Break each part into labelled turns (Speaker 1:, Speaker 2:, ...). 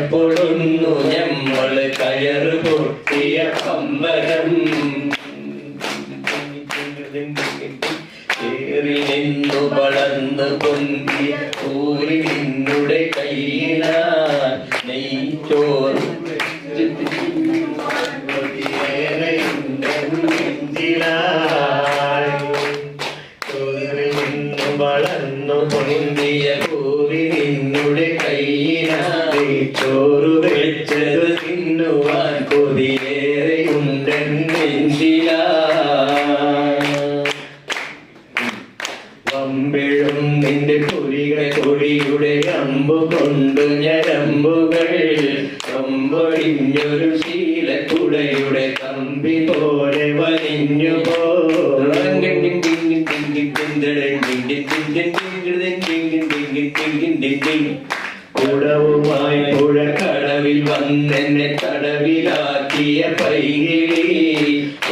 Speaker 1: കഴിഞ്ഞപ്പോഴൊന്നു ഞമ്മള് കയറ് പൊട്ടിയ പമ്പരം കേറി നിന്നു വളർന്നു പൊന്തിയ ഊരി നിന്നുടെ കയ്യിലാ നെയ്ച്ചോറ് വളർന്നു പൊന്തിയ ഊരി നിന്നുടെ കയ്യിലായി ചോറ് വെച്ചത് തിന്നുവാൻ കൊതിയേറെയുണ്ടൻ നെഞ്ചിലാ വമ്പിഴും നിന്റെ കൊടിയുടെ അമ്പു കൊണ്ടു ഞരമ്പുകൾ കൊമ്പൊടിഞ്ഞൊരു ശീലക്കുടയുടെ കമ്പി പോലെ വലിഞ്ഞു കുടവുമായി പുഴക്കടവിൽ വന്നെന്നെ കടവിലാക്കിയ പൈകിളി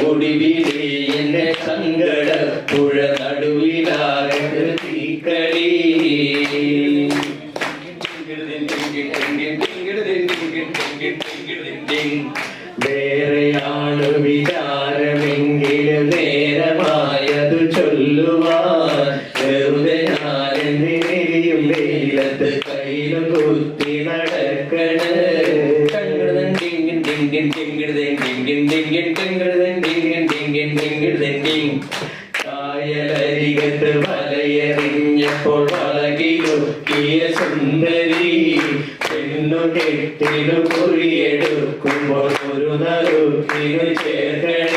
Speaker 1: ഒടുവിലെ എന്നെ സങ്കട പുഴ നടുവിലാകെ തീക്കളി വേറെയാണ് വിചാരമെങ്കിലും നേരമായതു ചൊല്ലുവാൻ വെറുതെ ഞാനെന്നിരിയും വെയിലത്ത് കയ്യിലും കുത്തി നടക്കണ കായലരികത്ത് വലയെറിഞ്ഞപ്പോൾ വളകിലൊക്കിയ സുന്ദരി പെണ്ണു കെട്ടിനു കുഴിയെടുക്കുമ്പോൾ ഒരു നറുക്കിനു ചേർക്കണ